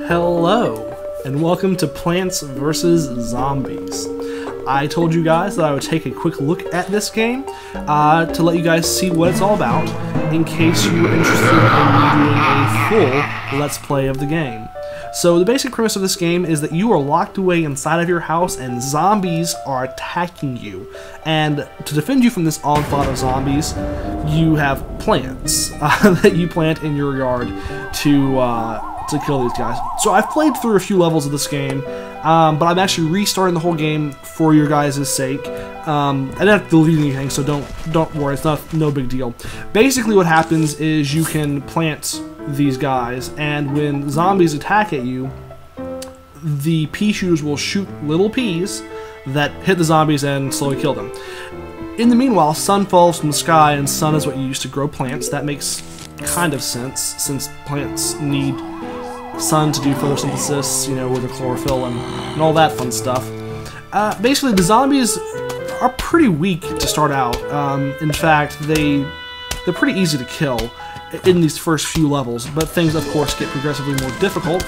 Hello, and welcome to Plants vs. Zombies. I told you guys that I would take a quick look at this game to let you guys see what it's all about, in case you were interested in me doing a full Let's Play of the game. So the basic premise of this game is that you are locked away inside of your house and zombies are attacking you. And to defend you from this onslaught of zombies, you have plants that you plant in your yard to kill these guys. So I've played through a few levels of this game, but I'm actually restarting the whole game for your guys' sake. I didn't have to delete anything, so don't worry, it's no big deal. Basically what happens is you can plant these guys, and when zombies attack at you, the pea shooters will shoot little peas that hit the zombies and slowly kill them. In the meanwhile, sun falls from the sky, and sun is what you use to grow plants. That makes kind of sense, since plants need sun to do photosynthesis, you know, with the chlorophyll and all that fun stuff. Basically, the zombies are pretty weak to start out. In fact, they're pretty easy to kill in these first few levels, but things, of course, get progressively more difficult.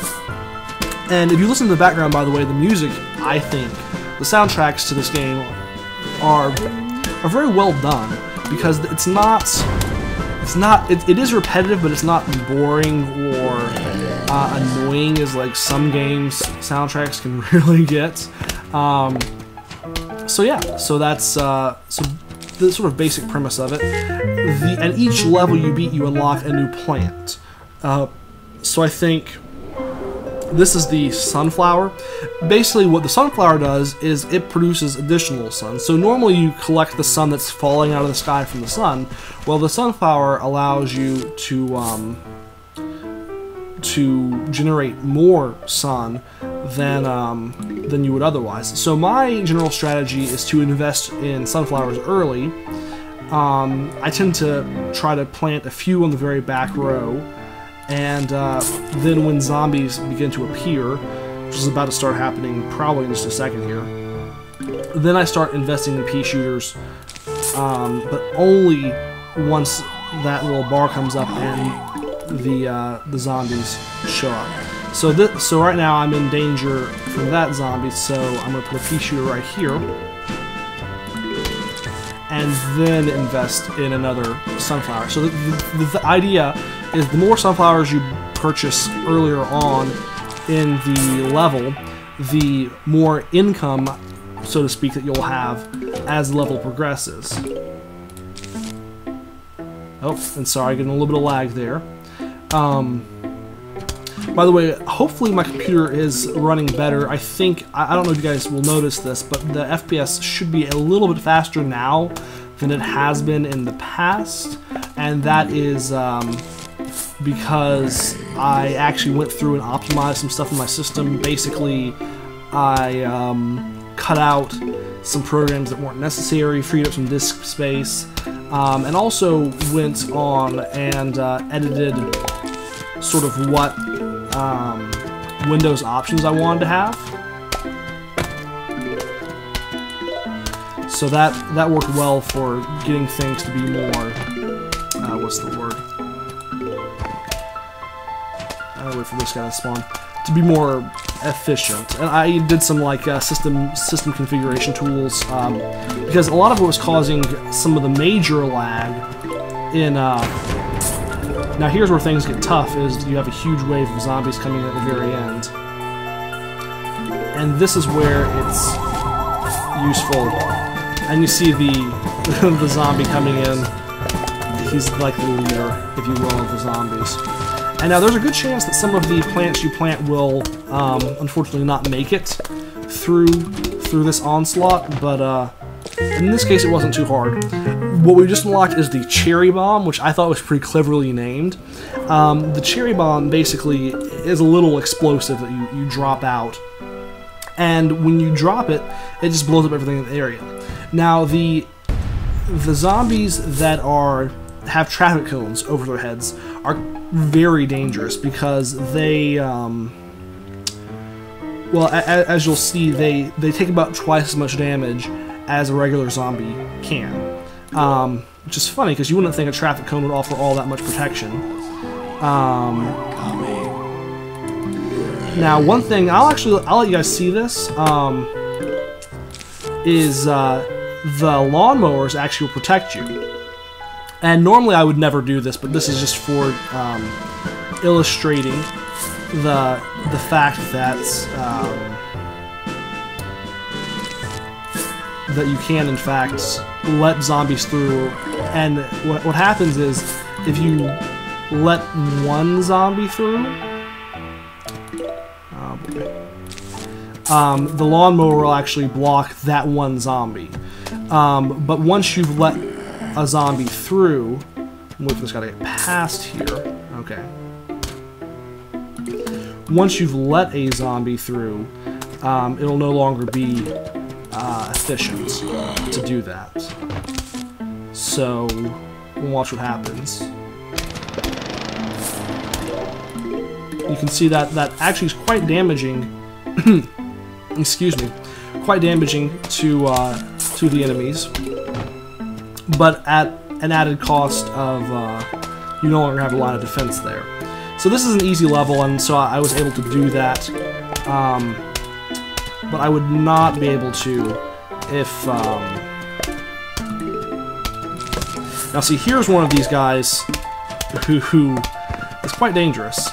And if you listen to the background, by the way, the music, I think, the soundtracks to this game are very well done, because it is repetitive, but it's not boring or annoying as like some games soundtracks can really get. So yeah, so that's so the sort of basic premise of it. And each level you beat, you unlock a new plant. So I think this is the sunflower. Basically what the sunflower does is it produces additional sun. So normally you collect the sun that's falling out of the sky from the sun. Well, the sunflower allows you to generate more sun than you would otherwise. So my general strategy is to invest in sunflowers early. I tend to try to plant a few on the very back row, and then when zombies begin to appear, which is about to start happening probably in just a second here, then I start investing in pea shooters, but only once that little bar comes up and the zombies show up. So right now I'm in danger from that zombie, so I'm going to put a pea shooter right here, and then invest in another sunflower. So the idea is the more sunflowers you purchase earlier on in the level, the more income, so to speak, that you'll have as the level progresses. Oh, and sorry, getting a little bit of lag there. By the way, hopefully my computer is running better. I think, I don't know if you guys will notice this, but the FPS should be a little bit faster now than it has been in the past, and that is because I actually went through and optimized some stuff in my system. Basically, I cut out some programs that weren't necessary, freed up some disk space, and also went on and edited sort of what Windows options I wanted to have. So that worked well for getting things to be more, what's the word? I'll wait for this guy to spawn. To be more efficient. And I did some like system configuration tools, because a lot of what was causing some of the major lag in now here's where things get tough, is you have a huge wave of zombies coming at the very end. And this is where it's useful. And you see the zombie coming in. He's like the leader, if you will, of the zombies. And now there's a good chance that some of the plants you plant will unfortunately not make it through this onslaught, but in this case it wasn't too hard. What we just unlocked is the cherry bomb, which I thought was pretty cleverly named. The cherry bomb basically is a little explosive that you drop out, and when you drop it, it just blows up everything in the area. Now the zombies that have traffic cones over their heads are very dangerous, because they well, as you'll see, they take about twice as much damage as a regular zombie can. Which is funny, because you wouldn't think a traffic cone would offer all that much protection. Now, one thing I'll let you guys see this is the lawnmowers actually will protect you. And normally I would never do this, but this is just for illustrating the fact that that you can in fact let zombies through. And what happens is if you let one zombie through, oh boy, the lawnmower will actually block that one zombie. But once you've let a zombie through, we've just got to get past here. Okay. Once you've let a zombie through, it'll no longer be efficient to do that. So we'll watch what happens. You can see that actually is quite damaging. Excuse me, quite damaging to the enemies, but at an added cost of you no longer have a line of defense there. So this is an easy level, and so I was able to do that. But I would not be able to if... Now see, here's one of these guys who is quite dangerous.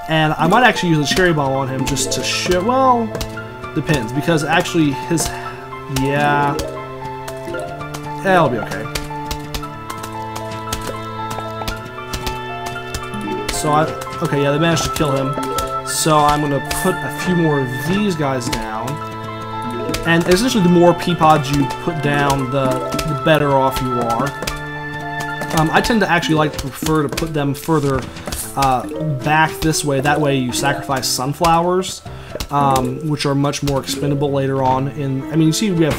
And I might actually use a cherry bomb on him just to show... Well, depends, because actually his... Yeah, it'll be okay. So okay, yeah, they managed to kill him. So I'm gonna put a few more of these guys down. And essentially the more Peapods you put down, the better off you are. I tend to actually prefer to put them further back this way. That way you sacrifice sunflowers, which are much more expendable later on. I mean, you see we have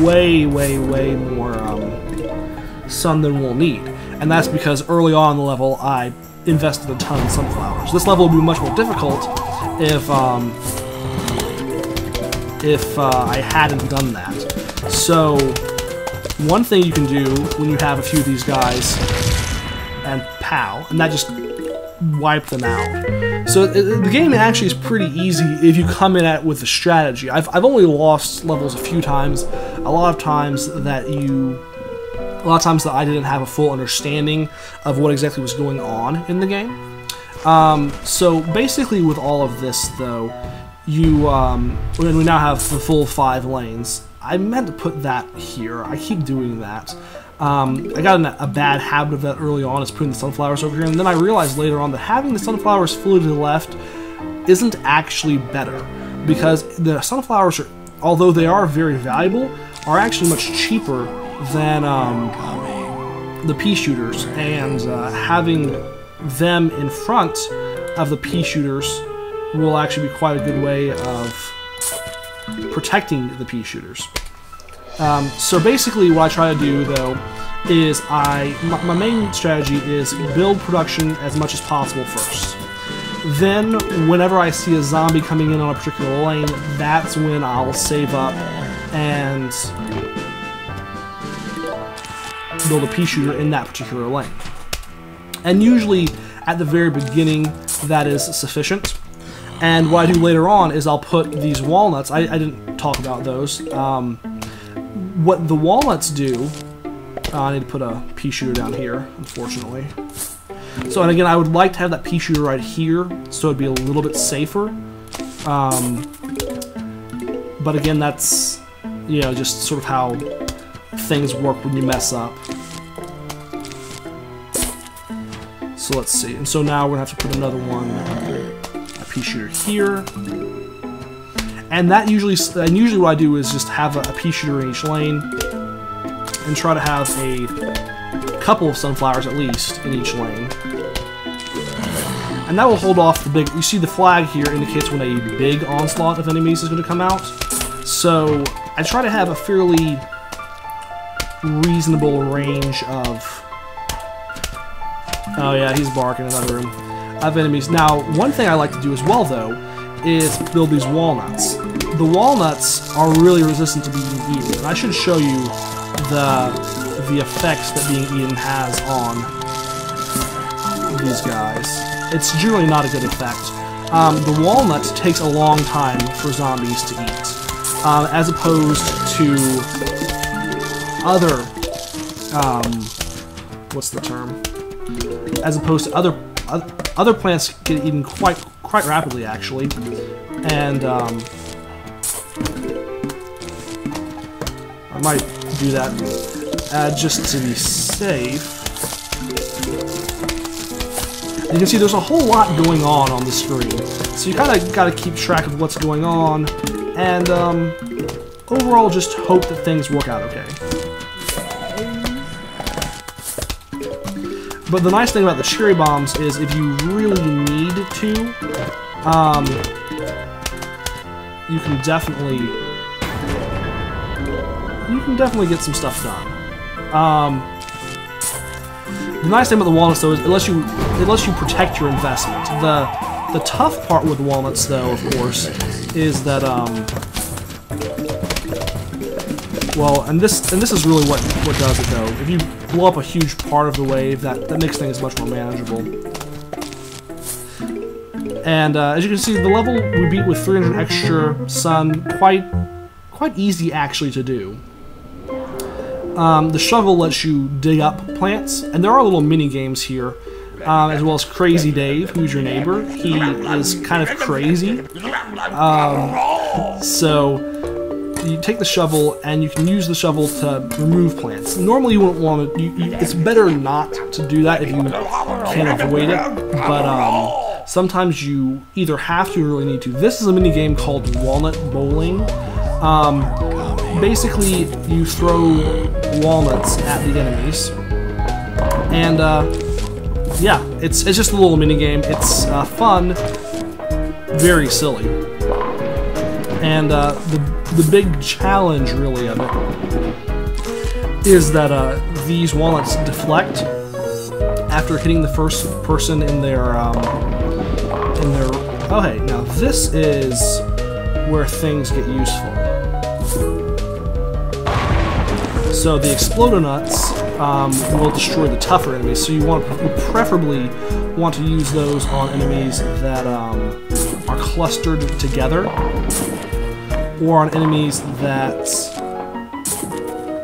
way more sun than we'll need. And that's because early on in the level I invested a ton in sunflowers. This level would be much more difficult if I hadn't done that. So one thing you can do when you have a few of these guys, and pow, and that just wipe them out. So the game actually is pretty easy if you come in at it with a strategy. I've only lost levels a few times. A lot of times that I didn't have a full understanding of what exactly was going on in the game. So basically with all of this though, when we now have the full 5 lanes, I meant to put that here. I keep doing that. I got in a bad habit of that early on, is putting the sunflowers over here, and then I realized later on that having the sunflowers fully to the left isn't actually better, because the sunflowers, although they are very valuable, are actually much cheaper than the pea shooters, and having them in front of the pea shooters will actually be quite a good way of protecting the pea shooters. So basically what I try to do though is my main strategy is build production as much as possible first. Then whenever I see a zombie coming in on a particular lane, that's when I'll save up and build a pea shooter in that particular lane. And usually at the very beginning that is sufficient. And what I do later on is I'll put these walnuts. I didn't talk about those. What the walnuts do, I need to put a pea shooter down here, unfortunately. So, and again, I would like to have that pea shooter right here, so it'd be a little bit safer. But again, that's, you know, just sort of how things work when you mess up. So let's see. And so now we're gonna have to put another one, a pea shooter here. And that usually what I do is just have a pea shooter in each lane, and try to have a couple of sunflowers at least in each lane. And that will hold off the big... You see the flag here indicates when a big onslaught of enemies is going to come out. So I try to have a fairly reasonable range of... Oh yeah, he's barking in another room. Of enemies. Now, one thing I like to do as well, though, is build these walnuts. The walnuts are really resistant to being eaten. And I should show you the effects that being eaten has on these guys. it's generally not a good effect. The walnut takes a long time for zombies to eat, as opposed to other, what's the term? As opposed to other plants get eaten quite rapidly, actually, and I might do that just to be safe. You can see there's a whole lot going on the screen, so you kind of got to keep track of what's going on, and overall just hope that things work out okay. But the nice thing about the cherry bombs is if you really need to, you can definitely get some stuff done. The nice thing about the walnuts, though, is it lets you protect your investment. The tough part with walnuts, though, of course, is that well, and this is really what does it, though. If you blow up a huge part of the wave, that makes things much more manageable. And as you can see, the level we beat with 300 extra sun, quite easy actually to do. The shovel lets you dig up plants, and there are little mini games here, as well as Crazy Dave, who's your neighbor. He is kind of crazy. So you take the shovel, and you can use the shovel to remove plants. Normally you wouldn't want to, it's better not to do that if you can avoid it, but sometimes you either have to or really need to. This is a mini game called Walnut Bowling. Basically, you throw walnuts at the enemies, and yeah, it's just a little mini game. It's fun, very silly, and the big challenge really of it is that these walnuts deflect after hitting the first person in their oh hey, now this is where things get useful. So the Explodonuts will destroy the tougher enemies, so you preferably want to use those on enemies that are clustered together, or on enemies that,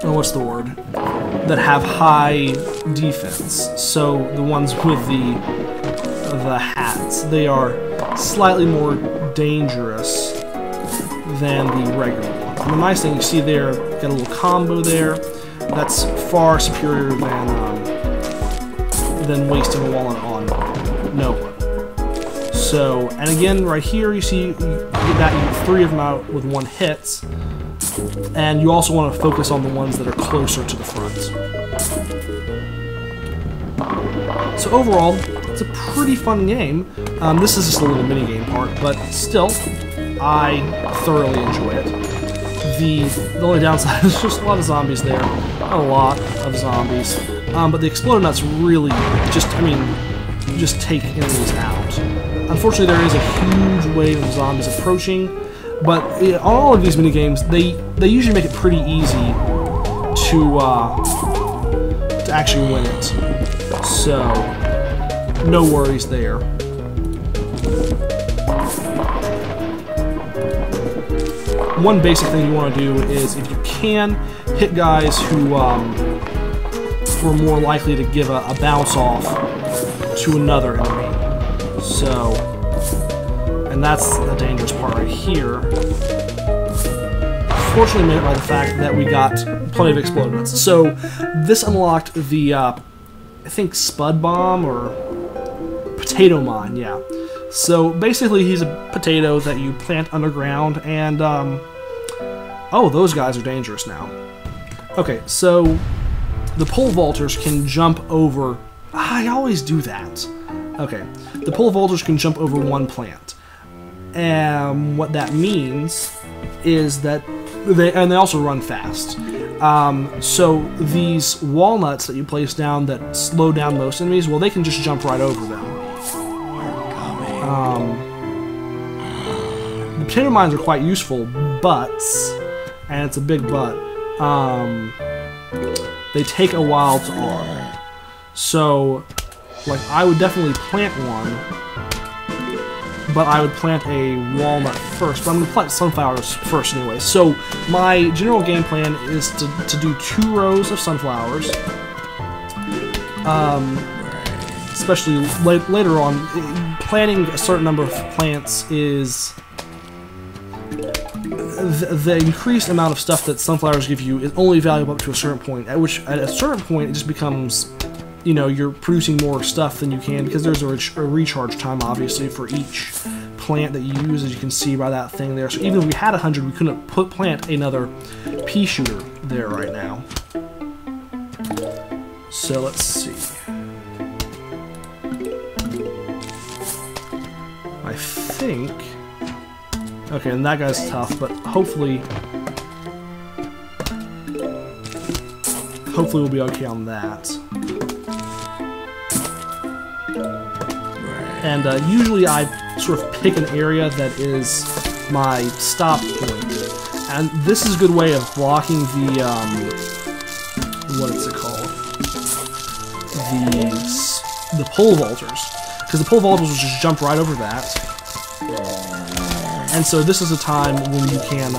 oh, what's the word? That have high defense. So the ones with the hats, they are slightly more dangerous than the regular ones. And the nice thing you see there, got a little combo there. That's far superior than wasting a walnut on no one. So, and again, right here you see you get 3 of them out with 1 hit, and you also want to focus on the ones that are closer to the front. So overall, it's a pretty fun game. This is just a little mini game part, but still, I thoroughly enjoy it. The only downside is just a lot of zombies there. Not a lot of zombies. But the Explodonuts really just take enemies out. Unfortunately, there is a huge wave of zombies approaching, but on all of these minigames, they usually make it pretty easy to actually win it. So, no worries there. One basic thing you want to do is, if you can, hit guys who are more likely to give a bounce off to another enemy. So, and that's the dangerous part right here. Fortunately made it by the fact that we got plenty of Explodonuts. So, this unlocked the, I think, Spud Bomb or Potato Mine, yeah. So basically he's a potato that you plant underground, and oh, those guys are dangerous now. Okay, so the pole vaulters can jump over, I always do that. Okay, the pole vaulters can jump over 1 plant. And what that means is that they also run fast. So these walnuts that you place down that slow down most enemies, well, they can just jump right over them. The potato mines are quite useful, but, and it's a big but, they take a while to arm. So like, I would definitely plant one, but I would plant a walnut first. But I'm going to plant sunflowers first anyway. So my general game plan is to do 2 rows of sunflowers. Especially later on, planting a certain number of plants is... The increased amount of stuff that sunflowers give you is only valuable up to a certain point, at a certain point it just becomes, you know, you're producing more stuff than you can, because there's a recharge time, obviously, for each plant that you use, as you can see by that thing there. So even if we had 100, we couldn't plant another pea shooter there right now. So let's see. I think... Okay, and that guy's tough, but hopefully we'll be okay on that. And usually I sort of pick an area that is my stop point. And this is a good way of blocking the, what is it called? The pole vaulters. Because the pole vaulters will just jump right over that. And so this is a time when you can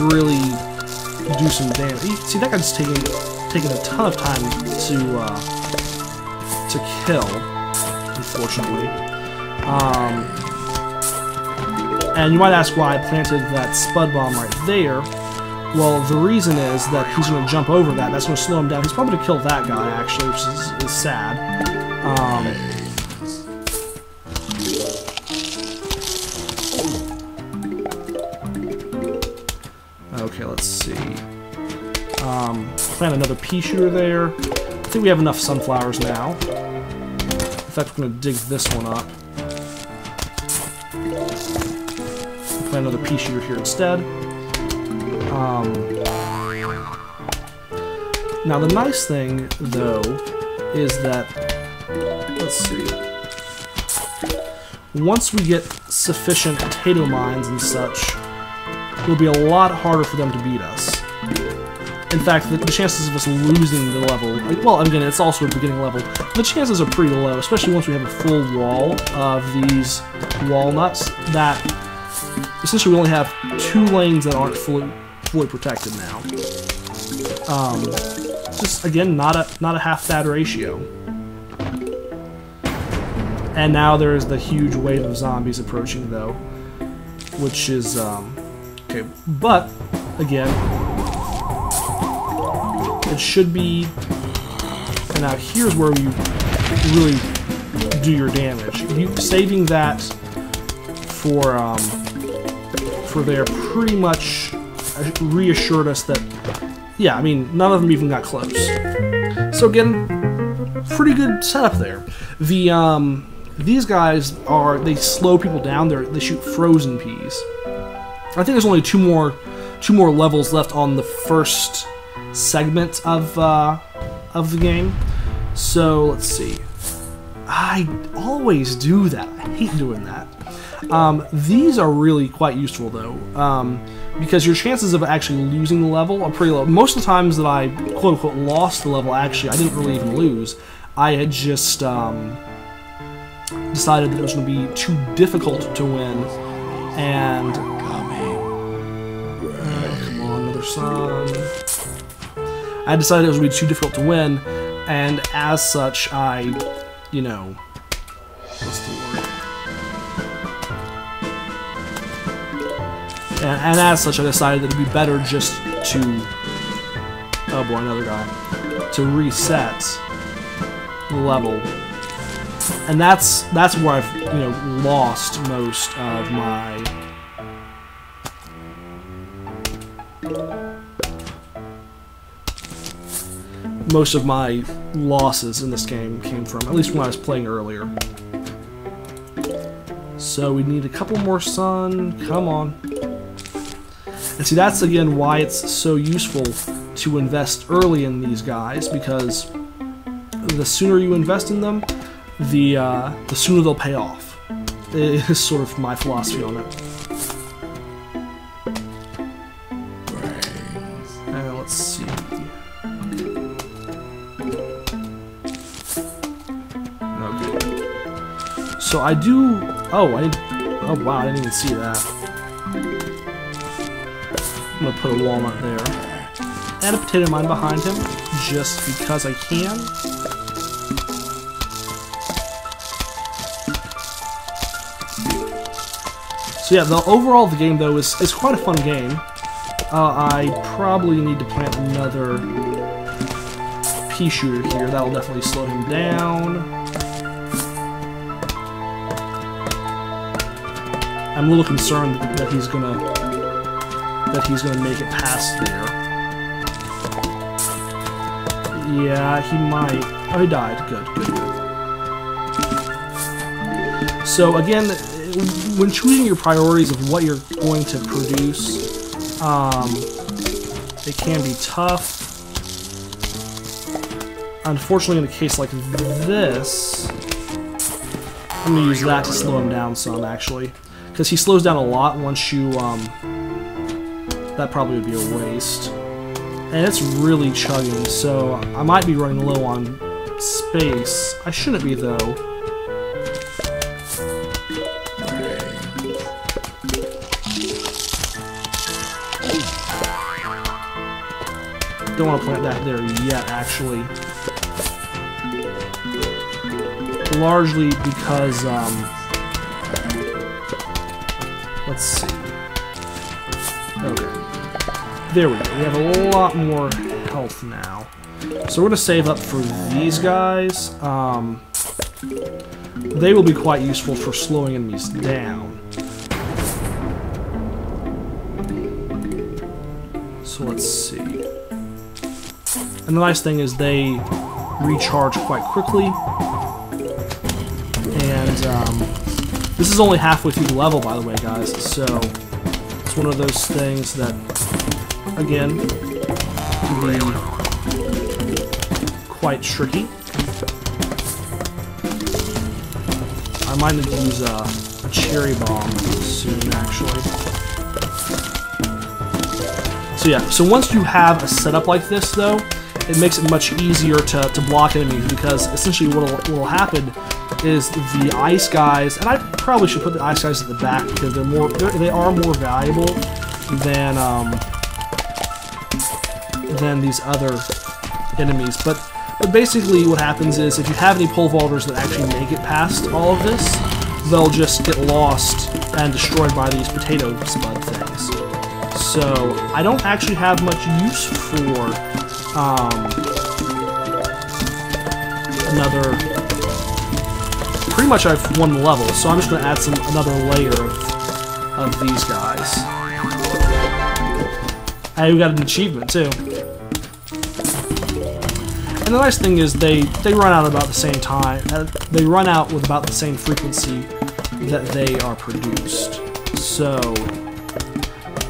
really do some damage. See, that guy's taking a ton of time to kill, unfortunately. And you might ask why I planted that spud bomb right there. Well, the reason is that he's going to jump over that. That's going to slow him down. He's probably going to kill that guy, actually, which is sad. Okay, let's see. Plant another pea shooter there. I think we have enough sunflowers now. In fact, we're going to dig this one up. Plant another pea shooter here instead. Now the nice thing, though, is that, let's see, once we get sufficient potato mines and such, it'll be a lot harder for them to beat us. In fact, the chances of us losing the level, well, again, it's also a beginning level, the chances are pretty low, especially once we have a full wall of these walnuts, that essentially we only have 2 lanes that aren't fully protected now. Just, again, not a half-bad ratio. And now there's the huge wave of zombies approaching, though, which is, okay, but, again, it should be, and now here's where you really do your damage. Saving that for there pretty much reassured us that, yeah, I mean, none of them even got close. So again, pretty good setup there. These guys they slow people down. They shoot frozen peas. I think there's only two more levels left on the first segment of the game. So let's see. I always do that. I hate doing that. These are really quite useful though, because your chances of actually losing the level are pretty low. Most of the times that I quote-unquote lost the level, actually, I didn't really even lose. I had just decided that it was going to be too difficult to win, and come on, another sun. I decided it was going to be too difficult to win, and as such, I, you know, what's the word? And as such, I decided that it'd be better just to, oh boy, another guy, to reset the level. And that's where I've, you know, lost most of my losses in this game came from, at least when I was playing earlier. So we need a couple more sun. Come on. And see, that's again why it's so useful to invest early in these guys, because the sooner you invest in them, the sooner they'll pay off. It is sort of my philosophy on it. Let's see. So I do... Oh, oh wow, I didn't even see that. I'm gonna put a walnut there. And a potato mine behind him, just because I can. So yeah, overall the game though is quite a fun game. I probably need to plant another pea shooter here. That'll definitely slow him down. I'm a little concerned that he's gonna make it past there. Yeah, he might. Oh, he died. Good, good, good. So again, when choosing your priorities of what you're going to produce, it can be tough. Unfortunately, in a case like this, I'm going to use that to slow him down some, actually. Because he slows down a lot once you, that probably would be a waste. And it's really chugging, so I might be running low on space. I shouldn't be, though. Don't want to plant that there yet, actually. Largely because, let's see. Okay. There we go. We have a lot more health now. So we're going to save up for these guys. They will be quite useful for slowing enemies down. So let's see. And the nice thing is they recharge quite quickly. And this is only halfway through the level, by the way, guys. So it's one of those things that, again, can be quite tricky. I might need to use a cherry bomb soon, actually. So yeah, so once you have a setup like this, though, it makes it much easier to block enemies, because essentially what will happen is the ice guys, and I probably should put the ice guys at the back because they are more valuable than these other enemies. But basically what happens is if you have any pole vaulters that actually make it past all of this, they'll just get lost and destroyed by these potato spud things. So I don't actually have much use for another. Pretty much I've won the level, so I'm just going to add another layer of these guys. Hey, we got an achievement too. And the nice thing is they run out about the same time. They run out with about the same frequency that they are produced. So,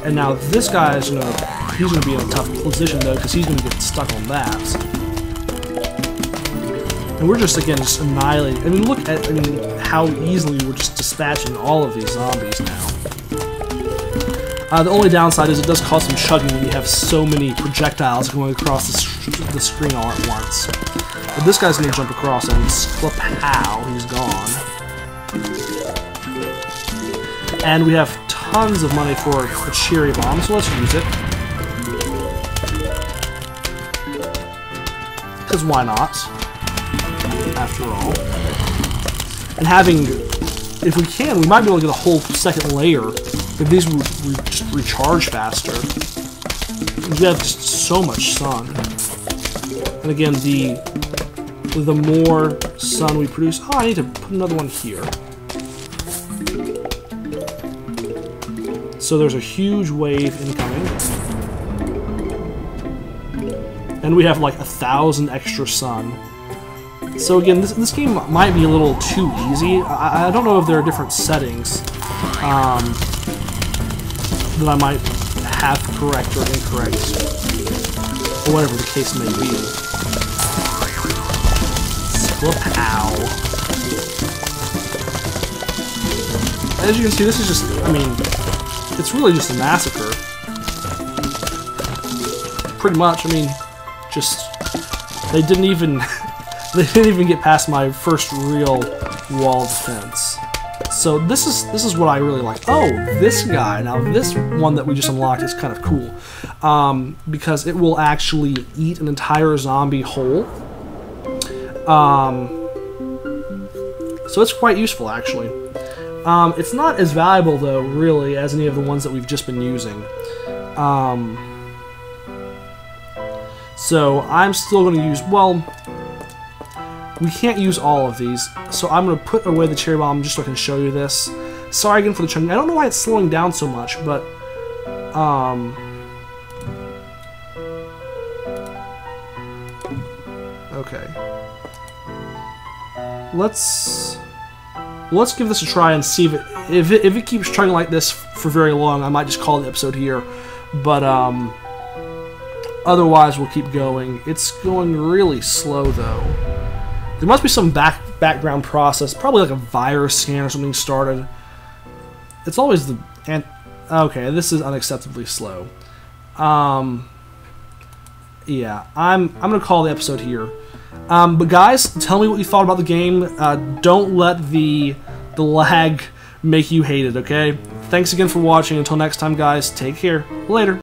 and now this guy is he's gonna be in a tough position though, because he's gonna get stuck on that. And we're just annihilating. I mean, look at how easily we're just dispatching all of these zombies now. The only downside is it does cause some chugging when you have so many projectiles going across the screen all at once. But this guy's gonna jump across and pow, he's gone. And we have tons of money for a cherry bomb, so let's use it. Because why not? After all. And having, if we can, we might be able to get a whole second layer if these would just recharge faster. We have just so much sun. And again, the more sun we produce... Oh, I need to put another one here. So there's a huge wave incoming. And we have like 1,000 extra sun. So again, this game might be a little too easy. I don't know if there are different settings that I might have correct or incorrect, or whatever the case may be. Ow. As you can see, this is just, it's really just a massacre. Pretty much, just, they didn't even get past my first real wall defense. So this is what I really like. Oh, this guy. Now this one that we just unlocked is kind of cool, because it will actually eat an entire zombie whole. So it's quite useful, actually. It's not as valuable, though, really, as any of the ones that we've just been using. So I'm still going to use, well, we can't use all of these, so I'm going to put away the cherry bomb just so I can show you this. Sorry again for the chunking. I don't know why it's slowing down so much, but okay. Let's give this a try and see if it keeps chugging like this for very long. I might just call the episode here, but otherwise we'll keep going. It's going really slow though. There must be some background process, probably like a virus scan or something started. It's always the okay. This is unacceptably slow. Yeah, I'm gonna call the episode here. But guys, tell me what you thought about the game. Don't let the lag make you hate it, okay? Thanks again for watching. Until next time, guys, take care. Later.